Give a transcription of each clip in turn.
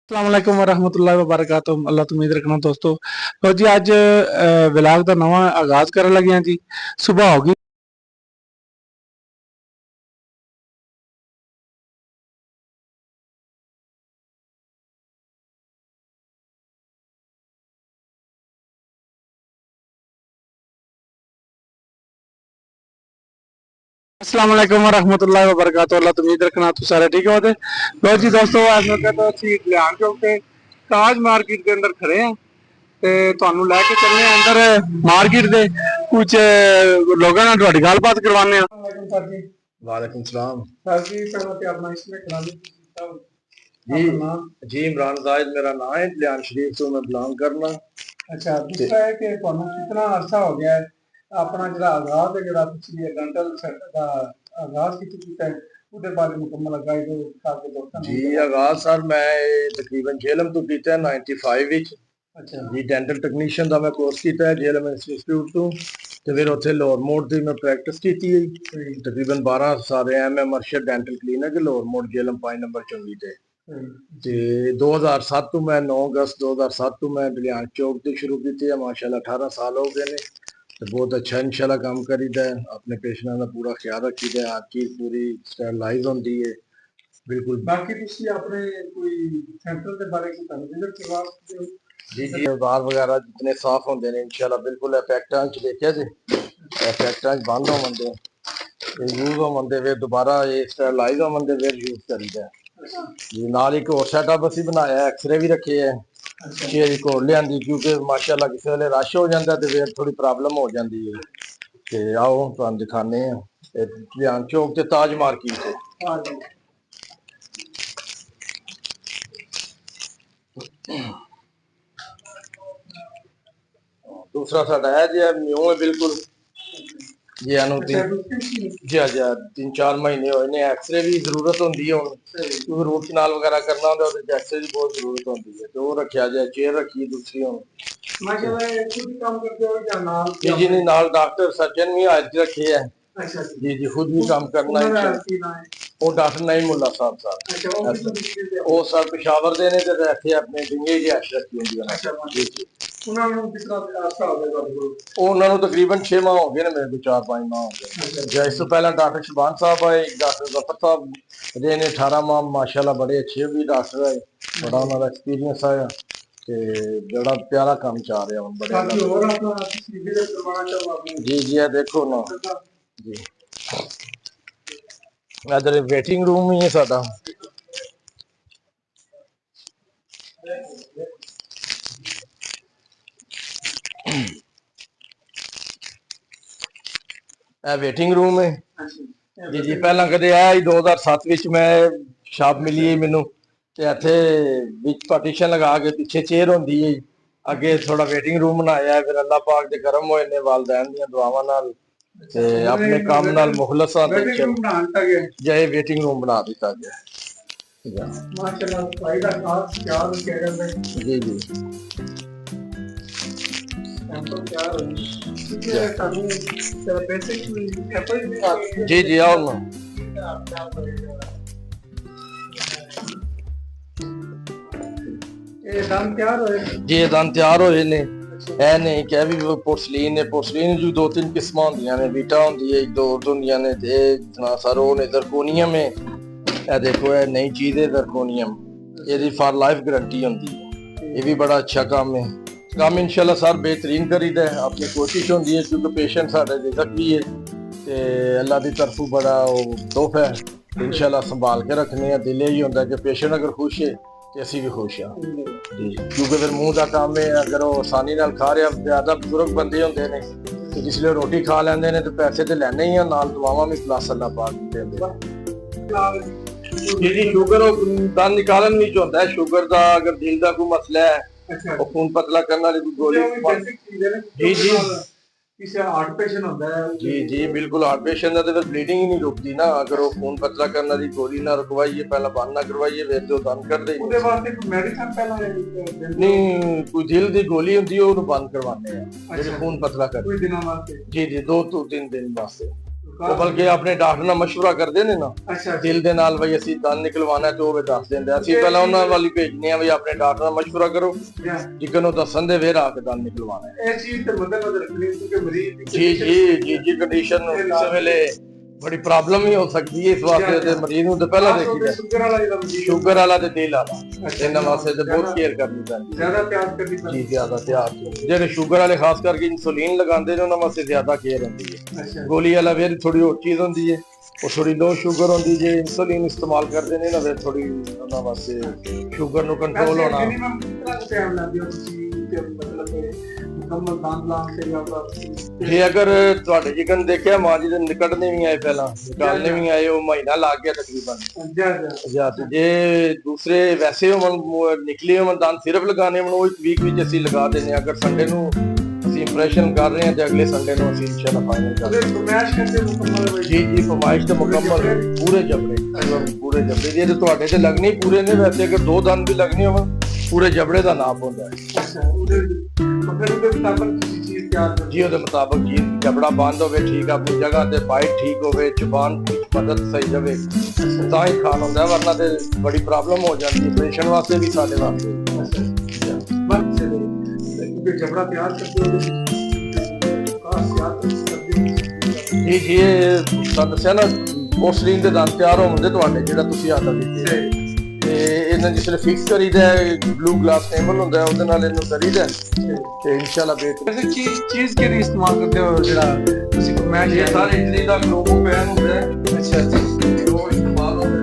अस्सलाम वालेकुम वरहमतुल्लाहि वबरकातुहू। अल्लाह तो उम्मीद रखना दोस्तों। तो जी अज व्लॉग का नवा आगाज कर लगे जी। सुबह होगी। अस्सलाम वालेकुम वरहमतुल्लाहि वबरकातुहू। अल्लाह तो उम्मीद रखना तो सारे ठीक होते। लो जी दोस्तों इस वक्त ਅਸੀਂ ਕਲਿਆਣ ਚੌਕ ਤੇ ਤਾਜ ਮਾਰਕੀਟ ਦੇ ਅੰਦਰ ਖੜੇ ਆ ਤੇ ਤੁਹਾਨੂੰ ਲੈ ਕੇ ਚੱਲੇ ਆ ਅੰਦਰ ਮਾਰਕੀਟ ਦੇ ਕੁਝ ਲੋਕਾਂ ਨਾਲ ਤੁਹਾਡੀ ਗੱਲਬਾਤ ਕਰਵਾਉਂਦੇ ਆ। ਵਾਲੇਕੁਮ ਸਰ ਜੀ। वालेकुम सलाम सर जी पहले तो अपना इसमें करा लीजिए जी। अपना नाम। जी इमरान जाहिद मेरा नाम है, कल्याण शरीफ से मैं बिलोंग करना। अच्छा दूसरा है कि ਤੁਹਾਨੂੰ कितना अरसा हो गया है अपना ਜਿਹੜਾ ਆਗਾਜ਼ ਹੈ ਜਿਹੜਾ ਤੁਸੀਂ ਡੈਂਟਲ ਸੈਂਟਰ ਦਾ ਆਗਾਜ਼ ਕੀਤਾ ਹੈ ਉਹਦੇ ਬਾਰੇ ਮੁਕੰਮਲ ਗਾਈਡ ਕਰਕੇ ਦੋਸਤਾਂ ਨੂੰ। जी आगाज सर मैं तकरीबन जेलम तो किया 95 विच। अच्छा जी डेंटल टैक्नीशियन का मैं कोर्स किया जेलम इंस्टीट्यूट तो फिर उत्थे लाहौर मोड़ की मैं प्रैक्टिस की तकरीबन 12 साल मैं मर्शद डेंटल क्लीनिक लाहौर मोड़ जेलम 5 नंबर चौंगी ते 2007 तो मैं 9 अगस्त 2007 तो मैं कल्याण चौक से शुरू की है। माशाल्लाह 18 साल हो गए ने तो बहुत अच्छा इंशाल्लाह काम करीदा है। अपने पेशेंट्स का पूरा ख्याल रखीदा है, हर चीज पूरी स्टरलाइज होती है बिल्कुल। बाकी ਤੁਸੀਂ ਆਪਣੇ ਕੋਈ ਸੈਂਟਰ ਦੇ ਬਾਰੇ ਕੋਈ ਤੁਹਾਨੂੰ ਵਿਜ਼ਿਟ ਕਰਵਾ ਸਕਦੇ ਹੋ। जी जी बार वगैरह जितने साफ होंगे ने इंशाल्लाह बिल्कुल इफेक्टां च देखिया जी इफेक्टां च बंद होवंदे यूज होवंदे वे दोबारा ये स्टरलाइज होवंदे वे यूज करीदा है जी। नाल एक और सेटअप ਅਸੀਂ बनाया एक्सरे भी रखे है चेयर एक और लियांदी क्योंकि माशाल्लाह किसी वेले रश हो जाता है तो फिर थोड़ी प्रॉब्लम हो जाती है। ते आओ तुहानू दिखाने हैं कल्याण चौक ते ताज मार्केट से। हाँ जी दूसरा साडा है जी न्यू है बिल्कुल जी एनु अच्छा दूसरी जी जी 3-4 महीने होए ने। एक्सरे भी जरूरत होंदी है हुण क्योंकि रूट कनाल वगैरह करना होंदा ओदे एक्सरे की बहुत जरूरत होंदी है तो वो रखिया जाए चेयर रखी दूसरी हुण। माशाल्लाह खुद काम करते हो या नाल जी जी नहीं नाल डॉक्टर सर्जन भी हाजिर रखे है। अच्छा जी जी खुद भी काम करना ਉਹਨਾਂ ਦਾ है। ਕੀ ਨਾਮ ਹੈ। वो डॉक्टर नहीं मुल्ला साहब अच्छा वो किस तरीके से वो सर पेशावर दे ने ते इत्थे अपने डिंगे जी ऐश रखी होंदी है। अच्छा जी जी ਉਹਨਾਂ ਨੂੰ ਕਿਸ ਤਰ੍ਹਾਂ ਅਰਸਾ ਹੋ ਗਿਆ ਤੁਹਾਡੇ ਕੋਲ। ਉਹਨਾਂ ਨੂੰ ਤਕਰੀਬਨ 6 ਮਾਹ ਹੋ ਗਏ ਨੇ ਮੇਰੇ ਕੋਲ 4-5 ਮਾਹ ਹੋ ਗਏ। ਜਾਂ ਇਸ ਤੋਂ ਪਹਿਲਾਂ ਡਾਕਟਰ ਸ਼ਬਾਨ ਸਾਹਿਬ ਆਏ ਡਾਕਟਰ ਜ਼ਫਰ ਸਾਹਿਬ ਰਹੇ ਨੇ 18 ਮਾਹ ਮਾਸ਼ਾਅੱਲਾ ਬੜੇ ਅੱਛੇ ਵੀ ਡਾਕਟਰ ਆਏ ਬੜਾ ਉਹਨਾਂ ਦਾ ਐਕਸਪੀਰੀਅੰਸ ਆਇਆ ਤੇ ਬੜਾ ਪਿਆਰਾ ਕੰਮ ਚੱਲ ਰਿਹਾ ਹੁਣ ਬੜੇ। ਬਾਕੀ ਹੋਰ ਆਪਣਾ ਤੁਸੀਂ ਵਿਜ਼ਿਟ ਕਰਵਾਉਣਾ ਚਾਹੋ ਆਪਣੇ। ਜੀ ਜੀ ਇਹ ਦੇਖੋ ਨਾ ਜੀ ਇਧਰ ਵੇਟਿੰਗ ਰੂਮ ਹੀ ਹੈ ਸਾਡਾ। वेटिंग रूम है जी जी पहला कदे आया 2007 विच मैं शॉप मिली है मैनू ते इत्थे विच पार्टीशन लगा के पीछे चेयर होंदी है अगे थोड़ा वेटिंग रूम बनाया है। फिर अल्लाह पाक दे करम होए ने वालदैन दी दुआवां नाल ते अपने काम नाल मुखलस हां ते जय वेटिंग रूम बना दिता गया माशाल्लाह भाई का खास ख्याल रखा करते हैं। जी जी तो क्या जी जी आओ ना दान तैयार होए जी दान तैयार होए ने ऐ नहीं क्या भी पोर्सलीन है पोर्सलीन जो 2-3 किस्म होंदियां ने बीटा होंदी है 2 होंदियां ने ते सर वो ने जरकोनियम है ए देखो ये नई चीज है जरकोनियम ये फॉर लाइफ गारंटी होंदी है ये भी बड़ा अच्छा काम है। काम इंशाल्लाह सर बेहतरीन करीदा है अपनी कोशिश होंदी है क्योंकि पेशेंट साढ़े रिजक भी है ते अल्लाह की तरफों बड़ा वो तोहफा है इंशाल्लाह संभाल के रखने हैं। दिल यही होता है कि पेशेंट अगर खुश है तो असी भी खुश हाँ जी क्योंकि फिर मुंह का काम है अगर वो आसानी नाल खा रहा ज्यादा बुजुर्ग बंदे होंगे ने तो जिसले रोटी खा लेंदे ने तो पैसे तो लेने ही नाल दुआवां भी प्लस अल्लाह पाक देंदे। जी जी शुगर दंद निकालन विच होंदा है शुगर का अगर दिल का कोई मसला है वो खून पतला करने वाली गोली जी जी किसी हार्ट पेशेंट होता है जी जी बिल्कुल हार्ट पेशेंट का तो ब्लीडिंग ही नहीं रुकती ना अगर वो खून पतला करने वाली गोली ना रुकवाइए पहला बंद ना करवाइए फिर जो बंद कर दे उसके बाद कोई मेडिसिन पहला नहीं कोई दिल की गोली होती है वो बंद करवाने हैं खून पतला कर कोई दिनों वास्ते जी जी 2-3 दिन वास्ते ਉਹ ਬਲਕਿ ਆਪਣੇ ਡਾਕਟਰ ਨਾਲ ਮਸ਼ਵਰਾ ਕਰਦੇ ਨੇ ਨਾ ਅੱਛਾ ਦਿਲ ਦੇ ਨਾਲ ਬਈ ਅਸੀਂ ਦੰਦ ਨਿਕਲਵਾਉਣਾ ਤੇ ਉਹ ਵੀ ਦੱਸ ਦਿੰਦੇ ਆ। ਅਸੀਂ ਪਹਿਲਾਂ ਉਹਨਾਂ ਵਾਲੀ ਭੇਜਨੇ ਆ ਵੀ ਆਪਣੇ ਡਾਕਟਰ ਨਾਲ ਮਸ਼ਵਰਾ ਕਰੋ ਜਿੱਕਨ ਉਹ ਦੱਸਣ ਦੇ ਫਿਰ ਆ ਕੇ ਦੰਦ ਨਿਕਲਵਾਉਣਾ ਹੈ। ਇਹ ਚੀਜ਼ ਤੇ ਮਦਦ ਰੱਖਣੀ ਕਿ ਮਰੀਜ਼ ਜੀ ਕੰਡੀਸ਼ਨ ਕਿਸੇ ਵੇਲੇ ਬੜੀ ਪ੍ਰੋਬਲਮ ਹੀ ਹੋ ਸਕਦੀ ਹੈ। ਇਸ ਵਾਸਤੇ ਤੇ ਮਰੀਜ਼ ਨੂੰ ਤਾਂ ਪਹਿਲਾਂ ਦੇਖੀਦਾ ਸ਼ੂਗਰ ਵਾਲਾ ਤੇ ਦਿਲ ਵਾਲਾ ਇਹਨਾਂ ਵਾਸਤੇ ਤੇ ਬਹੁਤ ਕੇਅਰ ਕਰਨੀ ਪੈਂਦੀ ਹੈ। ਜ਼ਿਆਦਾ ਪਿਆਰ ਕਰਨੀ ਪੈਂਦੀ ਜੀ ਜ਼ਿਆਦਾ ਧਿਆਨ ਜਿਹੜੇ ਸ਼ੂਗਰ ਵਾਲੇ ਖਾਸ ਕਰਕੇ ਇਨਸੂਲਿਨ ਲਗਾਉਂਦੇ ਨੇ ਉਹਨਾਂ ਵਾਸਤੇ ਜ਼ਿਆਦਾ ਕੇਅਰ ਹੁੰਦੀ ਹੈ। ਗੋਲੀ ਵਾਲਾ ਫਿਰ ਥੋੜੀ ਹੋਰ ਚੀਜ਼ ਹੁੰਦੀ ਹੈ, ਉਹ ਥੋੜੀ ਲੋ ਸ਼ੂਗਰ ਹੁੰਦੀ ਜੇ ਇਨਸੂਲਿਨ ਇਸਤੇਮਾਲ ਕਰਦੇ ਨੇ ਨਾ ਫਿਰ ਥੋੜੀ ਉਹਨਾਂ ਵਾਸਤੇ ਸ਼ੂਗਰ ਨੂੰ ਕੰਟਰੋਲ ਹੋਣਾ। ਮਿਨੀਮਮ ਕਿੰਨਾ ਟਾਈਮ ਲੱਗਦਾ ਤੁਸੀਂ ਮਤਲਬ ਮੁਕੰਮਲ ਦੰਦ ਲਾਉਣ ਤੇ ਜਾਂ ਜੇ ਅਗਰ ਤੁਹਾਡੇ ਜਿਕਨ ਦੇਖਿਆ ਮਾਂ ਜੀ ਦੇ ਨਿਕਟਨੇ ਵੀ ਆਏ ਪਹਿਲਾਂ ਨਿਕਾਲਨੇ ਵੀ ਆਏ ਉਹ ਮਹੀਨਾ ਲੱਗ ਗਿਆ ਤਕਰੀਬਨ। ਜੇ ਦੂਸਰੇ ਵੈਸੇ ਨਿਕਲੇ ਹੋਣ ਦੰਦ ਸਿਰਫ ਲਗਾਣੇ ਹੋਣ ਉਹ ਇੱਕ ਵੀਕ ਵਿੱਚ ਅਸੀਂ ਲਗਾ ਦਿੰਦੇ ਹਾਂ। ਅਗਰ ਸੰਡੇ ਨੂੰ ਅਸੀਂ ਇੰਪ੍ਰੈਸ਼ਨ ਕਰ ਰਹੇ ਹਾਂ ਤੇ ਅਗਲੇ ਸੰਡੇ ਨੂੰ ਅਸੀਂ ਇਨਸ਼ਾਅੱਲਾ ਫਾਈਨਲ ਕਰ ਰਹੇ ਹਾਂ। ਜੀ ਫਰਮਾਇਸ਼ ਤੇ ਮੁਕੰਮਲ ਪੂਰੇ ਜਬੜੇ ਜੇ ਤੁਹਾਡੇ ਤੇ ਲੱਗਣੇ ਪੂਰੇ ਨੇ। ਵੈਸੇ ਅਗਰ 2 ਦੰਦ ਵੀ ਲੱਗਣੇ ਹੋਣ ਪੂਰੇ ਜਬੜੇ ਦਾ ਨਾਪ ਹੁੰਦਾ ਹੈ ਜੀ। ਉਹਦੇ ਮੁਤਾਬਕ ਜੀ ਜਬੜਾ ਬੰਦ ਹੋਵੇ ਠੀਕ ਆਪਣੀ ਜਗ੍ਹਾ ਤੇ ਬਾਈਟ ਠੀਕ ਹੋਵੇ ਜ਼ੁਬਾਨ ਵਿੱਚ ਮਦਦ ਸਹੀ ਜਾਵੇ ਤਾਂ ਹੀ ਖਾਣ ਹੁੰਦਾ, ਵਰਨਾ ਤੇ ਬੜੀ ਪ੍ਰੋਬਲਮ ਹੋ ਜਾਂਦੀ ਹੈ ਪੇਸ਼ੈਂਟ ਵਾਸਤੇ ਵੀ ਸਾਡੇ ਵਾਸਤੇ। ਜਬੜਾ ਤਿਆਰ ਜੀ ਇਹ ਤੁਹਾਨੂੰ ਦੱਸਿਆ ਨਾ ਪੋਰਸਲੀਨ ਦੇ ਦੰਦ ਤਿਆਰ ਹੋਣਗੇ ਤੁਹਾਡੇ ਜਿਹੜਾ ਤੁਸੀਂ ਆਟਾ ਦਿੱਤੇ ਤੇ ਇਹਨਾਂ ਜਿਸਲੇ ਫਿਕਸ ਕਰੀਦਾ ਬਲੂ ਗਲਾਸ ਟੇਬਲ ਹੁੰਦਾ ਉਹਦੇ ਨਾਲ ਇਹਨੂੰ ਕਰੀਦਾ ਤੇ ਇਨਸ਼ਾਅੱਲਾ ਬਿਹਤਰ। ਚੀਜ਼ ਕਿਹੜੀ ਇਸਤੇਮਾਲ ਕਰਦੇ ਹੋ ਜਿਹੜਾ ਤੁਸੀਂ ਫਰਮਾਇਸ਼ ਇਹ ਸਾਰੇ ਇਟਲੀ ਦਾ ਗਲੋਬੋ ਪੈਨ ਹੁੰਦਾ ਹੈ। ਅੱਛਾ ਉਹ ਇਸਤੇਮਾਲ ਹੁੰਦਾ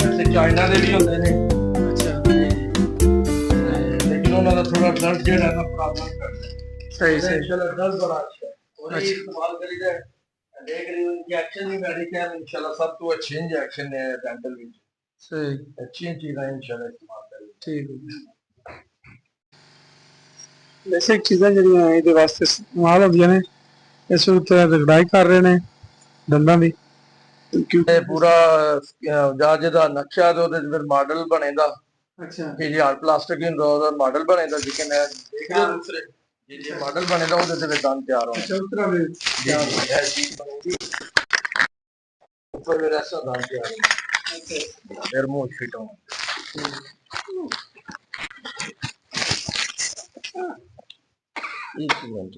ਵੈਸੇ ਚਾਈਨਾ ਦੇ ਵੀ ਹੁੰਦੇ ਨੇ ਲੇਕਿਨ ਉਹਨਾਂ ਦਾ ਥੋੜਾ ਦਰਦ ਜਿਹੜਾ ਨਾ ਪ੍ਰੋਬਲਮ ਕਰਦਾ ਸਹੀ ਇਨਸ਼ਾਅੱਲਾ ਦਰਦ ਬੜਾ ਅੱਛਾ ਹੈ ਉਹ ਇਸਤੇਮਾਲ ਕਰੀਦਾ। देख रही हो इंजेक्शन भी मेडिकल इंशाल्लाह सब तो अच्छे इंजेक्शन है डेंटल में सही अच्छी चीजें इंशाल्लाह इस्तेमाल करें। ठीक है बेसिक चीज़ां ਜਿਹੜੀਆਂ ਇਹਦੇ ਵਾਸਤੇ ਇਸਤੇਮਾਲ ਹੁੰਦੀਆਂ ਨੇ ਇਸ ਉੱਤੇ ਰਗੜਾਈ ਕਰ ਰਹੇ ਨੇ ਦੰਦਾਂ ਦੀ ਇਹ ਪੂਰਾ ਜਿਹਦਾ ਨਕਸ਼ਾ ਤੇ ਉਹਦੇ ਫਿਰ ਮਾਡਲ ਬਣੇਗਾ। ਅੱਛਾ ਕਿ ਯਾਰ ਪਲਾਸਟਿਕ ਹੁੰਦਾ ਉਹਦਾ ਮਾਡਲ ਬਣੇਗਾ ਜਿਕਨ ਹੈ ਦੂਸਰੇ ਜੇ ਮਾਡਲ ਬਣੇਗਾ ਉਹਦੇ ਤੇ ਫਿਰ ਦੰਦ ਤਿਆਰ ਹੋਣਾ। ਅੱਛਾ ਉਸ ਤਰ੍ਹਾਂ ਦੇ ਇਹ ਚੀਜ਼ ਬਣੇਗੀ ऊपर में ऐसा दाम किया फिर मुंह फिट होना एक मिनट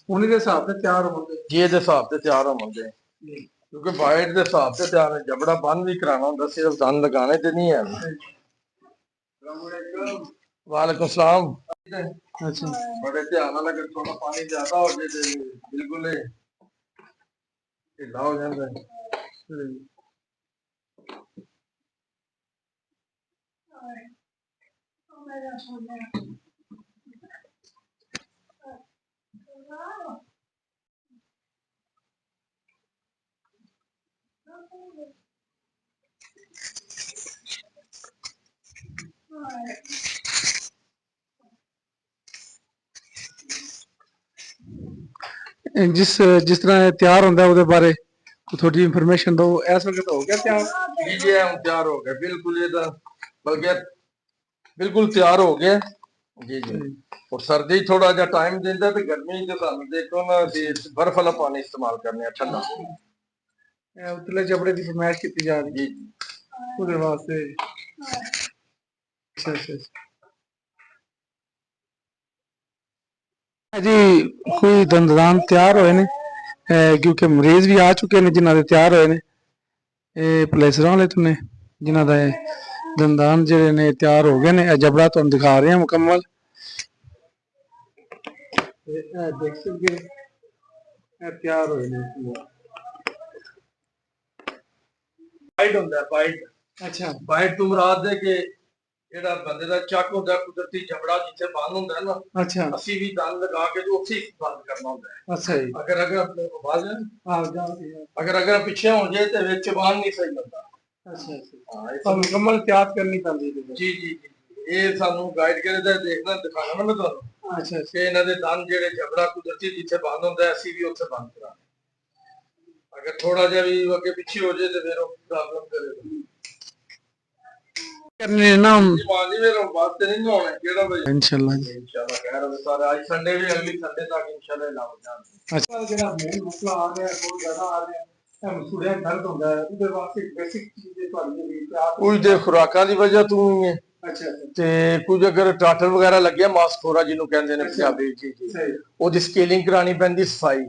ਉਹਨੇ ਦੇ ਹਿਸਾਬ ਤੇ ਤਿਆਰ ਹੋਣਗੇ ਜੀ ਇਹਦੇ ਹਿਸਾਬ ਤੇ ਤਿਆਰ ਹੋਣਗੇ ਕਿਉਂਕਿ ਬਾਈਟ ਦੇ ਹਿਸਾਬ ਤੇ ਤਿਆਰ ਹੈ। ਜਬੜਾ ਬੰਦ ਵੀ ਕਰਾਣਾ ਹੁੰਦਾ ਸਿਰਫ ਦੰਦ ਲਗਾਣੇ ਤੇ ਨਹੀਂ ਹੈ। वालेकुम सलाम। अच्छा बड़े ध्यान नाल अगर थोड़ा पानी ज्यादा हो जाए तो बिल्कुल ढिला हो जाता है। जिस जिस तरह तैयार होता है ਉਹਦੇ ਬਾਰੇ थोड़ी इंफॉर्मेशन दो। इस वक्त हो गया तैयार जी हम तैयार हो गए बिल्कुल ये तो बल्कि बिल्कुल तैयार हो गया जी जी। और सर्दी थोड़ा जा टाइम देता तो गर्मी तो सानू देखो ना बर्फ वाला पानी इस्तेमाल करने ठंडा उतले जबड़े की फरमाइश की जा रही जी ਉਹਦੇ ਵਾਸਤੇ। अच्छा अच्छा जी ਕੋਈ ਦੰਦਾਂ ਤਿਆਰ ਹੋਏ ਨੇ ਕਿਉਂਕਿ ਮਰੀਜ਼ ਵੀ ਆ ਚੁੱਕੇ ਨੇ ਜਿਨ੍ਹਾਂ ਦੇ ਤਿਆਰ ਹੋਏ ਨੇ। ਇਹ ਪਲੇਸਰਾਂ ਵਾਲੇ ਤੋਂ ਨੇ ਜਿਨ੍ਹਾਂ ਦਾ ਦੰਦਾਂ ਜਿਹੜੇ ਨੇ ਤਿਆਰ ਹੋ ਗਏ ਨੇ। ਇਹ ਜਬੜਾ ਤੁਹਾਨੂੰ ਦਿਖਾ ਰਹੇ ਹਾਂ ਮੁਕੰਮਲ। ਇਹ ਦੇਖ ਸਕਦੇ ਇਹ ਤਿਆਰ ਹੋਏ ਨੇ। ਬਾਈਟ ਹੁੰਦਾ ਬਾਈਟ। ਅੱਛਾ ਬਾਈਟ ਤੋਂ ਮੁਰਾਦ ਹੈ ਕਿ ਜਿਹੜਾ ਬੰਦੇ ਦਾ ਚੱਕ ਹੁੰਦਾ ਕੁਦਰਤੀ ਜਬੜਾ ਜਿੱਥੇ ਬੰਦ ਹੁੰਦਾ ਹੈ ਨਾ ਅੱਛਾ ਅਸੀਂ ਵੀ ਦੰਦ ਲਗਾ ਕੇ ਤੇ ਉੱਥੇ ਹੀ ਬੰਦ ਕਰਨਾ ਹੁੰਦਾ ਹੈ। ਅੱਛਾ ਜੀ ਅਗਰ ਆਵਾਜ਼ ਅਗਰ ਪਿੱਛੇ ਹੋ ਜਾਏ ਤੇ ਵਿੱਚ ਬਾਹਰ ਨਹੀਂ ਸਹੀ ਹੁੰਦਾ। ਅੱਛਾ ਅੱਛਾ ਮੁਕੰਮਲ ਤਿਆਰ ਕਰਨੀ ਪੈਂਦੀ ਹੈ। ਜੀ ਜੀ ਇਹ ਸਾਨੂੰ ਗਾਈਡ ਕਰਦਾ ਦੇਖਣਾ ਦਿਖਾਣਾ ਮੈਂ ਤੁਹਾਨੂੰ। ਅੱਛਾ ਕਿ ਇਹਨਾਂ ਦੇ ਦੰਦ ਜਿਹੜੇ ਜਬੜਾ ਕੁਦਰਤੀ ਜਿੱਥੇ ਬੰਦ ਹੁੰਦਾ ਹੈ ਅਸੀਂ ਵੀ ਉੱਥੇ ਬੰਦ ਕਰਾਂਗੇ। ਅਗਰ ਥੋੜਾ ਜਿਹਾ ਵੀ ਅੱਗੇ ਪਿੱਛੇ ਹੋ ਜਾਏ ਤੇ ਫਿਰ ਉਹ ਪ੍ਰੋਬਲਮ ਕਰੇਗਾ। करने ना हम मानी मेरे बात से नहीं होने केड़ा भाई इंशाल्लाह जी। इंशाल्लाह खैर होवे सारे आज संडे भी अगली संडे तक इंशाल्लाह लाओ जान अच्छा ਜਿਹੜਾ ਮੇਨ ਮਸਲਾ ਆ ਰਿਹਾ ਬਹੁਤ ਜ਼ਿਆਦਾ ਆ ਰਿਹਾ ਹੈ ਮਸੂੜਿਆਂ ਦਰਦ ਹੁੰਦਾ ਹੈ ਉਹਦੇ ਵਾਸਤੇ ਬੇਸਿਕ ਚੀਜ਼ ਤੁਹਾਡੀ ਜਿਹੜੀ ਆਪ ਕੁਝ ਦੇ ਖੁਰਾਕਾਂ ਦੀ ਵਜ੍ਹਾ ਤੋਂ ਹੀ ਹੈ ਅੱਛਾ ਅੱਛਾ ਤੇ ਕੁਝ ਅਗਰ ਟਾਟਰ ਵਗੈਰਾ ਲੱਗਿਆ ਮਾਸਕੋਰਾ ਜਿਹਨੂੰ ਕਹਿੰਦੇ ਨੇ ਪੰਜਾਬੀ ਜੀ ਜੀ ਸਹੀ ਉਹਦੀ ਸਕੇਲਿੰਗ ਕਰਾਣੀ ਪੈਂਦੀ ਸਫਾਈ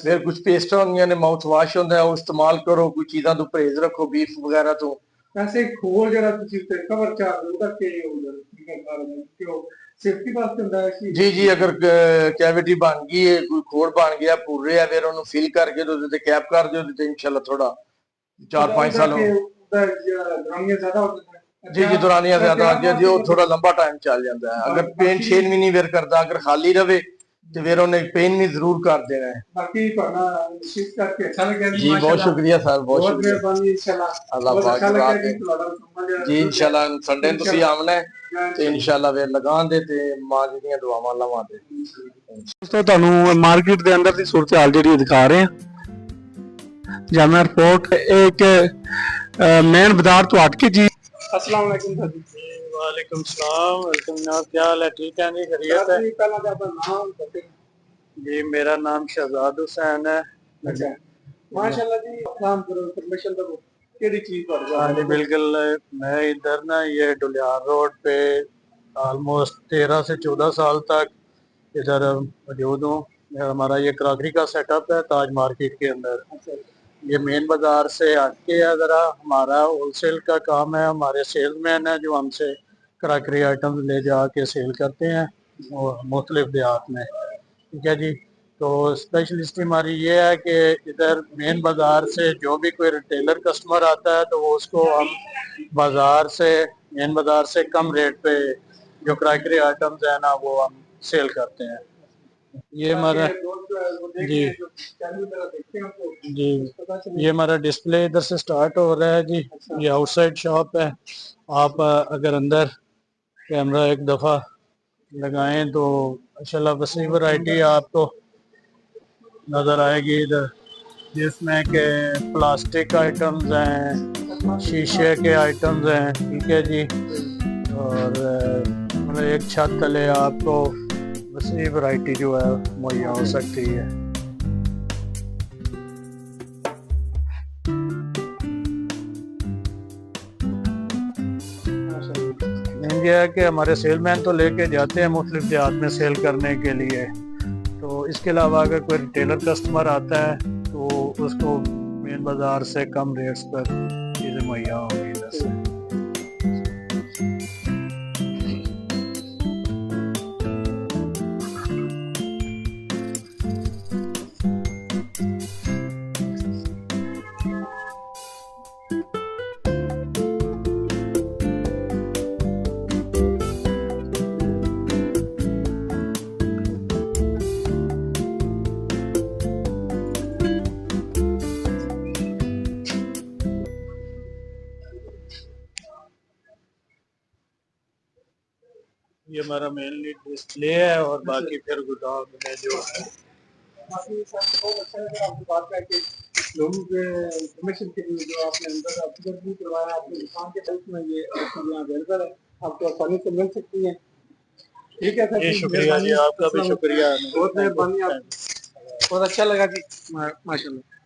ਫਿਰ ਕੁਝ ਪੇਸਟਾਂ ਹੁੰਦੀਆਂ ਨੇ ਮਾਊਥ ਵਾਸ਼ ਹੁੰਦਾ ਹੈ, ਉਹ ਇਸਤੇਮਾਲ ਕਰੋ ਕੋਈ ਚੀਜ਼ਾਂ ਤੋਂ ਪਰਹੇਜ਼ ਰੱਖੋ ਬੀਫ ਵਗੈਰਾ ਤੋਂ ਵੈਸੇ ਖੋਲ ਜਿਹੜਾ ਤੁਸੀਂ ਤੇ ਕਵਰ ਚਾਰਜ ਉਹਦਾ ਕੀ ਹੋਊਗਾ ਠੀਕ ਹੈ ਕਾਰਨ ਕਿਉਂ ਸੇਫਟੀ ਵਾਸਤੇ ਹੁੰਦਾ ਹੈ ਕਿ ਜੀ ਜੀ ਅਗਰ ਕੈਵਿਟੀ ਬਣ ਗਈ ਹੈ ਕੋਈ ਖੋੜ ਬਣ ਗਿਆ ਪੂਰ ਰਿਹਾ ਫਿਰ ਉਹਨੂੰ ਫਿਲ ਕਰਕੇ ਤੇ ਉਹਦੇ ਤੇ ਕੈਪ ਕਰ ਦਿਓ ਤੇ ਇਨਸ਼ਾਅੱਲਾ ਥੋੜਾ 4-5 ਸਾਲ ਉਹਦਾ ਜਿਹੜਾ ਦਰਾਨੀਆਂ ਜ਼ਿਆਦਾ ਹੋ ਜਾਂਦਾ जी जी दौरानिया ज्यादा आ गया जी वो थोड़ा लंबा टाइम चल जाता है अगर पेन छेन भी नहीं वेर करता अगर खाली रहे तो फिर उन्हें पेन भी जरूर कर देना है बाकी निश्चित करके अच्छा लगे जी बहुत शुक्रिया सर बहुत शुक्रिया मेहरबानी इंशाल्लाह अल्लाह पाक रात जी इंशाल्लाह संडे ਨੂੰ ਤੁਸੀਂ ਆਉਣਾ ਤੇ इंशाल्लाह ਵੇ ਲਗਾਉਣ ਦੇ ਤੇ ਮਾਂ ਜੀ ਦੀਆਂ ਦੁਆਵਾਂ ਲਵਾਂਦੇ ਦੋਸਤੋ ਤੁਹਾਨੂੰ ਮਾਰਕੀਟ ਦੇ ਅੰਦਰ ਦੀ ਸੂਰਤ ਹਾਲ ਜਿਹੜੀ ਦਿਖਾ ਰਹੇ ਹਾਂ ਜਾਮਾ ਰਿਪੋर्ट एक मेन बाजार तो हट के जी अस्सलाम वालेकुम सर वालेकुम सलाम वेलकम जनाब क्या हाल है ठीक है जी खैरियत है पहला तो अपना नाम बताइए जी मेरा नाम शहजाद हुसैन है अच्छा माशाल्लाह जी नाम करो इंफॉर्मेशन दो केड़ी चीज पर हाँ जी बिल्कुल मैं इधर ना ये डुलियार रोड पे ऑलमोस्ट 13 से 14 साल तक इधर मौजूद हूँ हमारा ये क्रॉकरी का सेटअप है ताज मार्केट के अंदर ये मेन बाजार से हटके है जरा हमारा होलसेल का काम है हमारे सेल्समैन है जो हमसे क्रॉकरी आइटम्स ले जाके सेल करते हैं और मुख्तलिफ देहात में ठीक है जी तो स्पेशलिस्ट हमारी ये है कि इधर मेन बाजार से जो भी कोई रिटेलर कस्टमर आता है तो वो उसको हम बाजार से मेन बाजार से कम रेट पे जो क्रॉकरी आइटम्स है ना वो हम सेल करते हैं ये हमारा जी जी ये हमारा डिस्प्ले इधर से स्टार्ट हो रहा है जी ये आउटसाइड शॉप है आप अगर अंदर कैमरा एक दफ़ा लगाएं तो माशाल्लाह वसी वैरायटी आपको नज़र आएगी इधर जिसमें के प्लास्टिक आइटम्स हैं शीशे के आइटम्स हैं ठीक है जी और मतलब एक छत तले आपको वैसी वैरायटी जो है मुहैया हो सकती है ये है कि हमारे सेलमैन तो लेके जाते हैं मुख्तलिफ देहात में सेल करने के लिए तो इसके अलावा अगर कोई रिटेलर कस्टमर आता है तो उसको मेन बाजार से कम रेट्स पर चीज़ें मुहैया होंगी इधर से ये हमारा मेनली डिस्प्ले है और बाकी फिर गोदाम में जो है बाकी सर बहुत अच्छा लगा आपसे बात करके लोगों के इंफॉर्मेशन के लिए जो आपने अंदर अपडेट भी करवाया आपकी दुकान के हेल्प में ये यहाँ अवेलेबल है आपको आसानी से मिल सकती है ठीक है सर जी शुक्रिया जी आपका भी शुक्रिया बहुत मेहरबानी आप बहुत अच्छा लगा जी माशाल्लाह